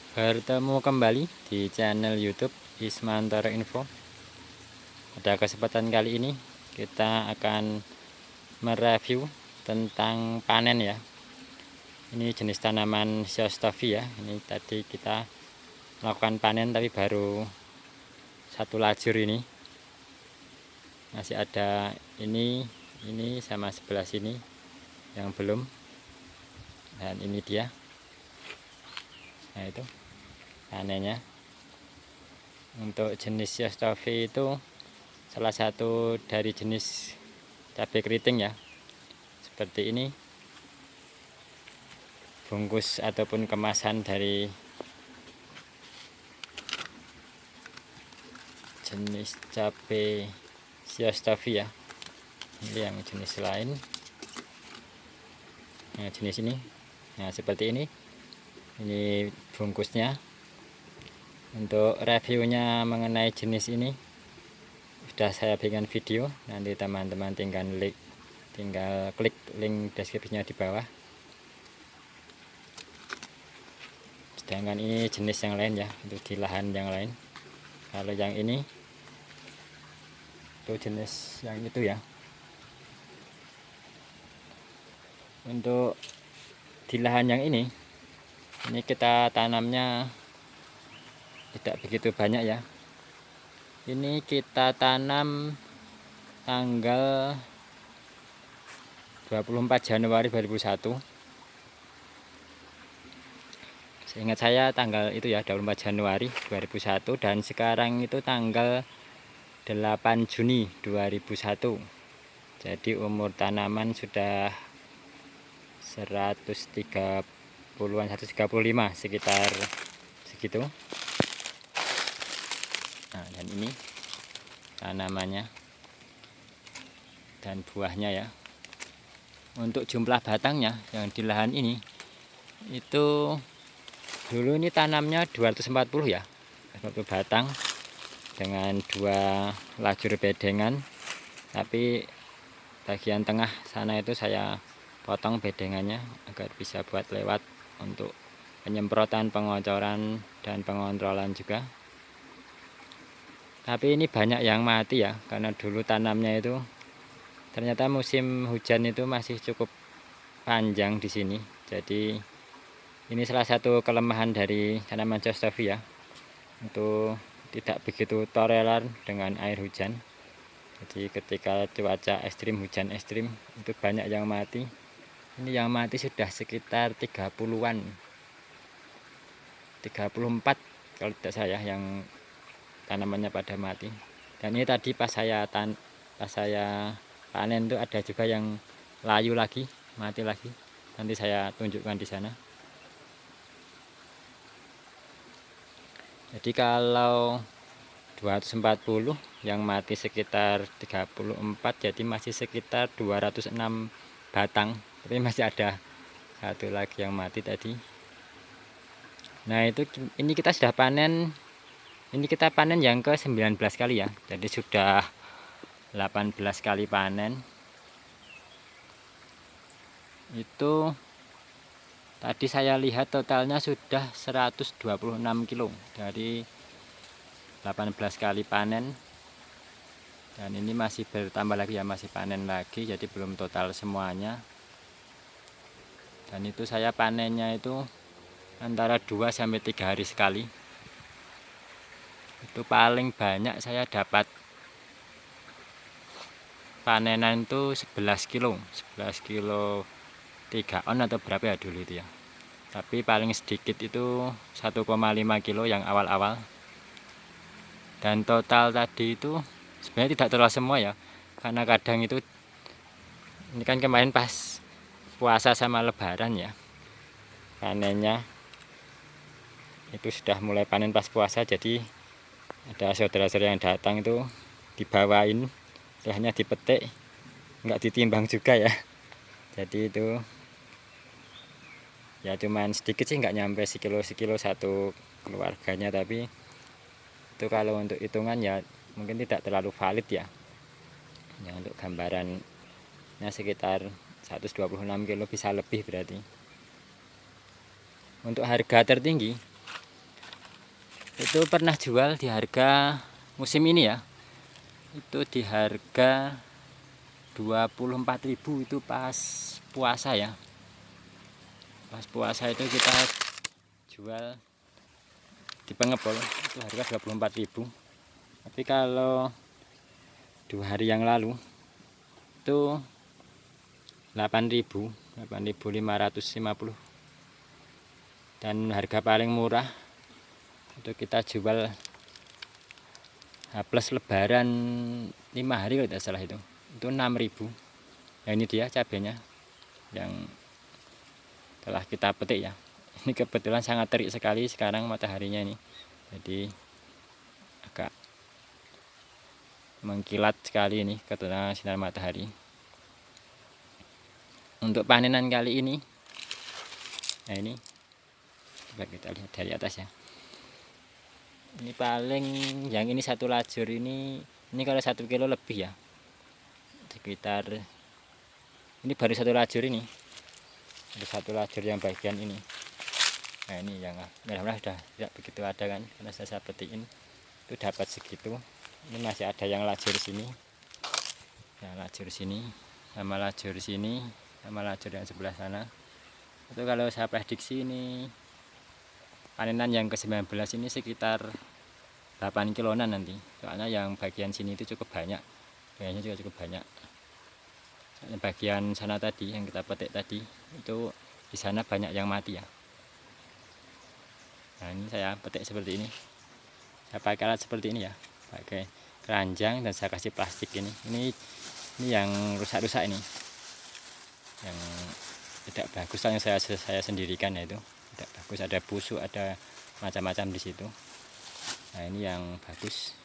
Bertemu kembali di channel YouTube Ismantoro Info. Pada kesempatan kali ini kita akan mereview tentang panen ya. Ini jenis tanaman Shiostovi ya. Ini tadi kita melakukan panen tapi baru satu lajur ini. Masih ada ini sama sebelah sini yang belum. Dan ini dia. Nah, itu panennya. Untuk jenis Shiostovi itu salah satu dari jenis cabai keriting ya, seperti ini bungkus ataupun kemasan dari jenis cabai Shiostovi ya. Ini yang jenis lain, nah jenis ini, nah seperti ini bungkusnya. Untuk reviewnya mengenai jenis ini sudah saya bikin video, nanti teman-teman tinggal klik link deskripsinya di bawah. Sedangkan ini jenis yang lain ya, untuk di lahan yang lain. Kalau yang ini itu jenis yang itu ya. Untuk di lahan yang ini kita tanamnya tidak begitu banyak ya. Ini kita tanam tanggal 24 Januari 2001. Seingat saya tanggal itu ya, 24 Januari 2001, dan sekarang itu tanggal 8 Juni 2001. Jadi umur tanaman sudah 130-an, 135 sekitar segitu. Nah, dan ini tanamannya dan buahnya ya. Untuk jumlah batangnya yang di lahan ini itu dulu ini tanamnya 240 ya, 1 batang dengan 2 lajur bedengan, tapi bagian tengah sana itu saya potong bedengannya agar bisa buat lewat untuk penyemprotan, pengocoran, dan pengontrolan juga. Tapi ini banyak yang mati ya, karena dulu tanamnya itu ternyata musim hujan itu masih cukup panjang di sini. Jadi ini salah satu kelemahan dari tanaman Shiostovi ya, itu tidak begitu toleran dengan air hujan. Jadi ketika cuaca ekstrim, hujan ekstrim, itu banyak yang mati. Ini yang mati sudah sekitar 30-an, 34 kalau tidak salah yang tanamannya pada mati. Dan ini tadi pas saya panen itu ada juga yang layu lagi, mati lagi. Nanti saya tunjukkan di sana. Jadi kalau 240 yang mati sekitar 34, jadi masih sekitar 206 batang. Tapi masih ada satu lagi yang mati tadi. Nah, ini kita sudah panen. Ini kita panen yang ke 19 kali ya. Jadi sudah 18 kali panen. Itu tadi saya lihat totalnya sudah 126 kilo dari 18 kali panen. Dan ini masih bertambah lagi ya, masih panen lagi, jadi belum total semuanya. Dan itu saya panennya itu antara 2 sampai 3 hari sekali. Itu paling banyak saya dapat panenan itu 11 kilo 3 on atau berapa ya dulu itu ya. Tapi paling sedikit itu 1,5 kilo yang awal-awal. Dan total tadi itu sebenarnya tidak terlalu semua ya, karena kadang itu ini kan kemarin pas puasa sama lebaran ya, panennya itu sudah mulai panen pas puasa. Jadi ada saudara-saudara yang datang itu dibawain, hanya dipetik, nggak ditimbang juga ya. Jadi itu ya cuman sedikit sih, nggak nyampe sekilo satu keluarganya. Tapi itu kalau untuk hitungan ya mungkin tidak terlalu valid ya. Ya untuk gambarannya sekitar 126 kilo bisa lebih berarti. Untuk harga tertinggi Itu pernah jual di harga musim ini ya, itu di harga 24.000 itu pas puasa ya. Pas puasa itu kita jual di pengepul itu harga 24.000. Tapi kalau 2 hari yang lalu itu 8.550, dan harga paling murah itu kita jual plus lebaran 5 hari kalau tidak salah, itu 6.000. Nah ini dia cabenya yang telah kita petik ya. Ini kebetulan sangat terik sekali sekarang mataharinya ini, jadi agak mengkilat sekali ini karena sinar matahari. Untuk panenan kali ini, nah ini coba kita lihat dari atas ya. Ini paling yang ini 1 lajur ini kalau 1 kilo lebih ya, sekitar ini baru 1 lajur ini, ada 1 lajur yang bagian ini. Nah ini yang merah-merah sudah tidak begitu ada kan, karena saya petikin itu dapat segitu. Ini masih ada yang lajur sini, ya lajur sini sama lajur sini sama lajur yang sebelah sana. Itu kalau saya prediksi ini panenan yang ke-19 ini sekitar 8 kiloan nanti, soalnya yang bagian sini itu cukup banyak, kayaknya juga cukup banyak. Soalnya bagian sana tadi yang kita petik tadi itu di sana banyak yang mati ya. Nah ini saya petik seperti ini, saya pakai alat seperti ini ya, pakai keranjang dan saya kasih plastik ini yang rusak-rusak ini, yang tidak bagus, yang saya sendirikan ya, itu tidak bagus, ada busuk, ada macam-macam di situ. Nah ini yang bagus.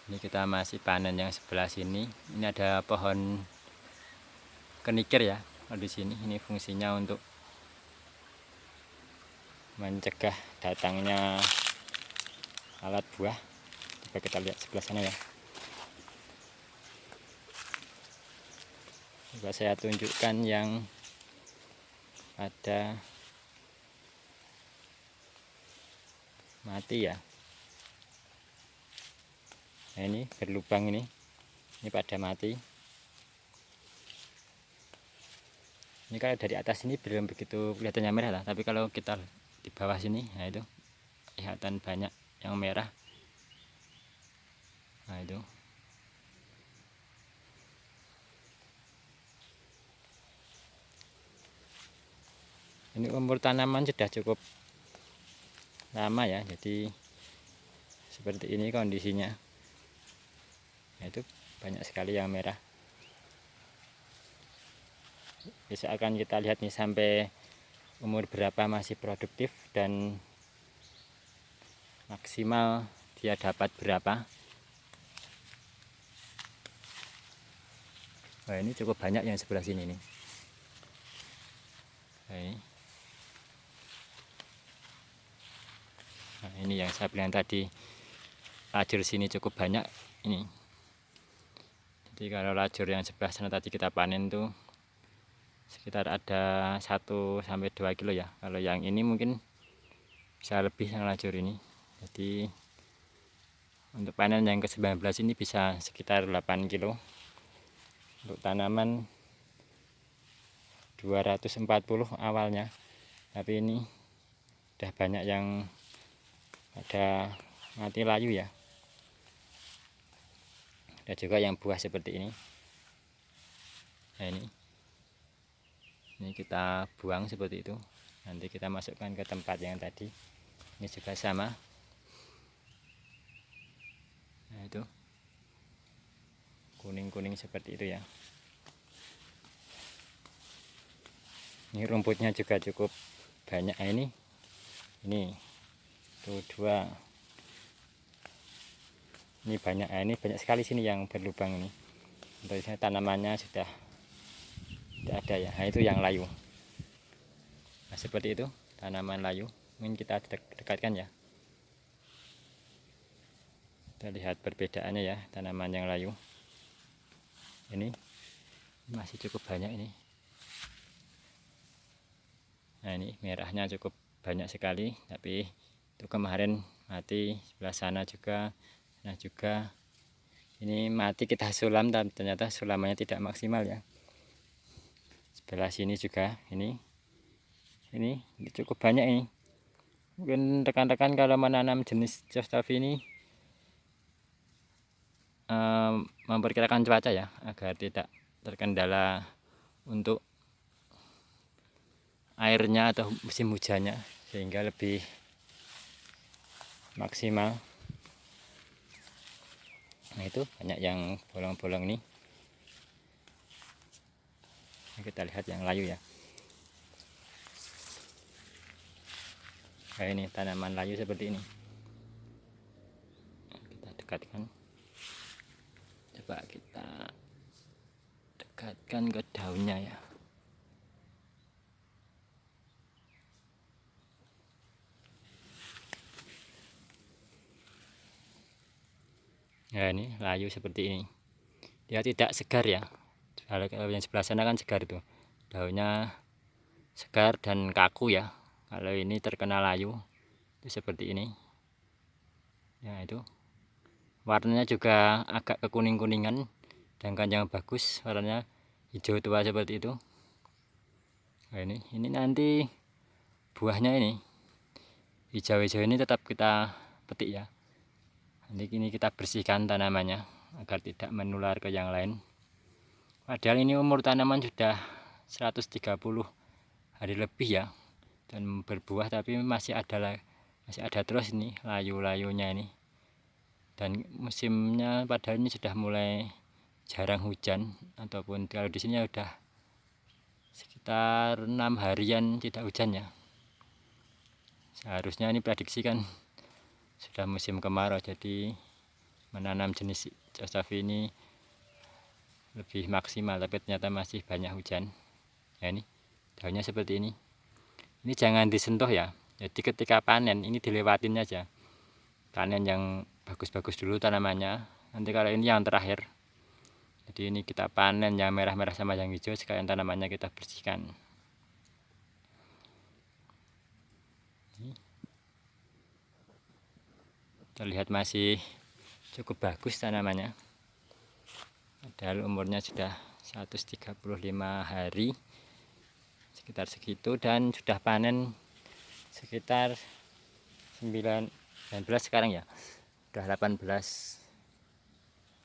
Ini kita masih panen yang sebelah sini. Ini ada pohon kenikir ya di sini. Ini fungsinya untuk mencegah datangnya alat buah. Coba kita lihat sebelah sana ya. Coba saya tunjukkan yang ada mati ya. Nah ini berlubang ini pada mati. Ini kalau dari atas ini belum begitu kelihatannya merah lah, tapi kalau kita di bawah sini, nah itu kelihatan banyak yang merah. Nah itu. Ini umur tanaman sudah cukup lama ya, jadi seperti ini kondisinya. Nah, itu banyak sekali yang merah. Besok akan kita lihat nih sampai umur berapa masih produktif dan maksimal dia dapat berapa. Nah ini cukup banyak yang sebelah sini nih. Nah ini yang saya bilang tadi, lajur sini cukup banyak ini. Jadi kalau lajur yang sebelah sana tadi kita panen tuh sekitar ada 1-2 kilo ya. Kalau yang ini mungkin bisa lebih yang lajur ini. Jadi untuk panen yang ke-19 ini bisa sekitar 8 kilo. Untuk tanaman 240 awalnya, tapi ini udah banyak yang ada mati layu ya. Ada juga yang buah seperti ini. Nah ini kita buang seperti itu, nanti kita masukkan ke tempat yang tadi. Ini juga sama. Nah itu kuning-kuning seperti itu ya. Ini rumputnya juga cukup banyak. Nah, ini tuh 2. Ini banyak. Nah, ini banyak sekali sini yang berlubang ini. Untuk tanamannya sudah tidak ada ya. Nah itu yang layu. Nah seperti itu tanaman layu. Mungkin kita dekatkan ya. Kita lihat perbedaannya ya, tanaman yang layu. Ini masih cukup banyak ini. Nah ini merahnya cukup banyak sekali, tapi itu kemarin mati. Sebelah sana juga, nah juga ini mati kita sulam, tapi ternyata sulamannya tidak maksimal ya. Sebelah sini juga ini cukup banyak ini. Mungkin rekan-rekan kalau menanam jenis Jostavi ini memperkirakan cuaca ya, agar tidak terkendala untuk airnya atau musim hujannya, sehingga lebih maksimal. Nah itu banyak yang bolong-bolong ini. Kita lihat yang layu ya. Nah ini tanaman layu seperti ini. Kita dekatkan. Coba kita dekatkan ke daunnya ya. Nah ini layu seperti ini. Dia tidak segar ya. Kalau yang sebelah sana kan segar itu. Daunnya segar dan kaku ya. Kalau ini terkena layu itu seperti ini. Ya itu. Warnanya juga agak kekuning-kuningan. Sedangkan yang bagus warnanya hijau tua seperti itu. Nah ini nanti buahnya ini hijau-hijau ini tetap kita petik ya. Nanti ini kita bersihkan tanamannya agar tidak menular ke yang lain. Padahal ini umur tanaman sudah 130 hari lebih ya, dan berbuah, tapi masih ada terus ini layu-layunya ini. Dan musimnya padahal ini sudah mulai jarang hujan, ataupun kalau di sini sudah sekitar 6 harian tidak hujan ya. Seharusnya ini prediksi kan sudah musim kemarau, jadi menanam jenis Jostavi ini lebih maksimal, tapi ternyata masih banyak hujan. Ya ini daunnya seperti ini. Ini jangan disentuh ya. Jadi ketika panen ini dilewatin aja. Panen yang bagus-bagus dulu tanamannya. Nanti kalau ini yang terakhir. Jadi ini kita panen yang merah-merah sama yang hijau, sekalian tanamannya kita bersihkan. Terlihat masih cukup bagus tanamannya. Padahal umurnya sudah 135 hari. Sekitar segitu, dan sudah panen sekitar 19 sekarang ya. Sudah 18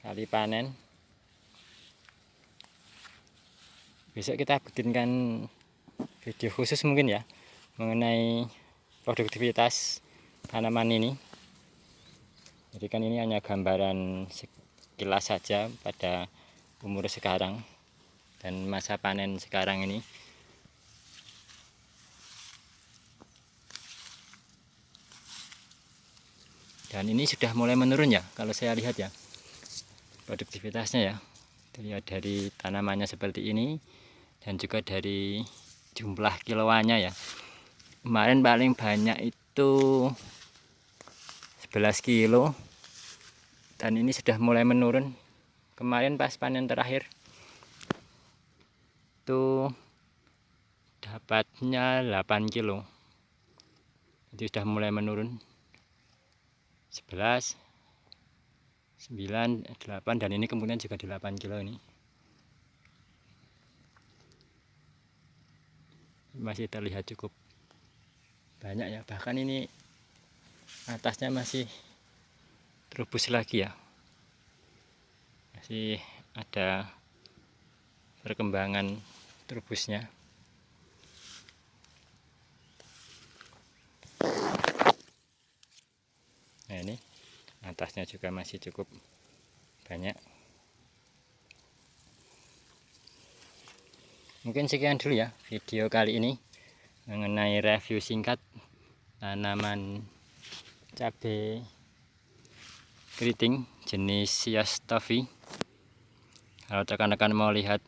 kali panen. Besok kita bikinkan video khusus mungkin ya mengenai produktivitas tanaman ini. Jadi kan ini hanya gambaran sekilas saja pada umur sekarang dan masa panen sekarang ini. Dan ini sudah mulai menurun ya, kalau saya lihat ya produktivitasnya ya. Dilihat dari tanamannya seperti ini, dan juga dari jumlah kiloannya ya. Kemarin paling banyak itu 11 kilo, dan ini sudah mulai menurun. Kemarin pas panen terakhir itu dapatnya 8 kilo, jadi sudah mulai menurun. 11, 9, 8, dan ini kemudian juga 8 kilo ini. Masih terlihat cukup banyak ya, bahkan ini atasnya masih terubus lagi ya, masih ada perkembangan terubusnya. Nah ini atasnya juga masih cukup banyak. Mungkin sekian dulu ya video kali ini mengenai review singkat tanaman cabai keriting jenis Jostavi. Kalau rekan-rekan mau lihat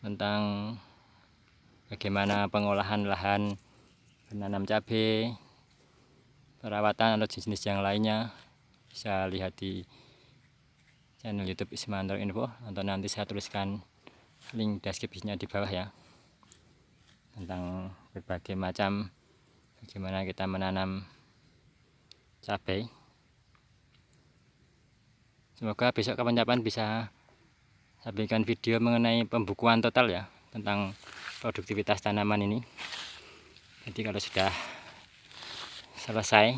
tentang bagaimana pengolahan lahan menanam cabai, perawatan atau jenis yang lainnya, bisa lihat di channel YouTube Ismantoro Info, atau nanti saya tuliskan link deskripsinya di bawah ya, tentang berbagai macam bagaimana kita menanam cabai. Semoga besok kapan-kapan bisa saya berikan video mengenai pembukuan total ya, tentang produktivitas tanaman ini. Jadi kalau sudah selesai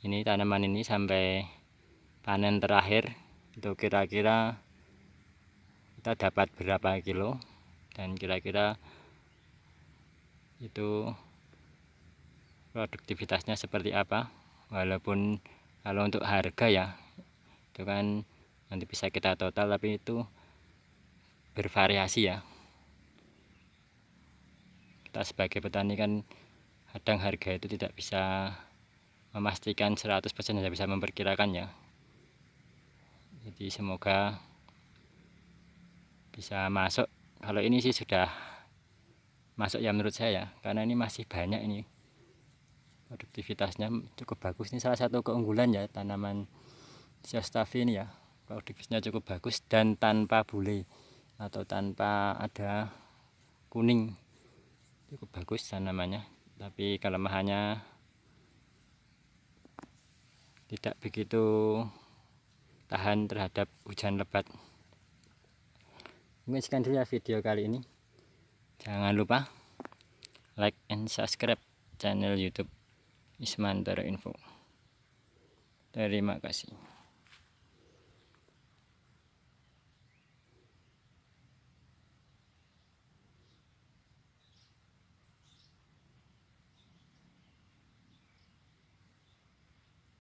ini tanaman ini sampai panen terakhir, itu kira-kira kita dapat berapa kilo, dan kira-kira itu produktivitasnya seperti apa. Walaupun kalau untuk harga ya itu kan nanti bisa kita total, tapi itu bervariasi ya. Kita sebagai petani kan kadang harga itu tidak bisa memastikan 100%, tidak bisa memperkirakan ya. Jadi semoga bisa masuk. Kalau ini sih sudah masuk ya menurut saya, karena ini masih banyak, ini produktivitasnya cukup bagus. Ini salah satu keunggulan ya tanaman Siostavi ini ya, produktivitasnya cukup bagus dan tanpa bule atau tanpa ada kuning, cukup bagus tanamannya. Tapi kelemahannya tidak begitu tahan terhadap hujan lebat. Mungkin sekian dulu ya video kali ini. Jangan lupa like and subscribe channel YouTube Ismantoro Info. Terima kasih.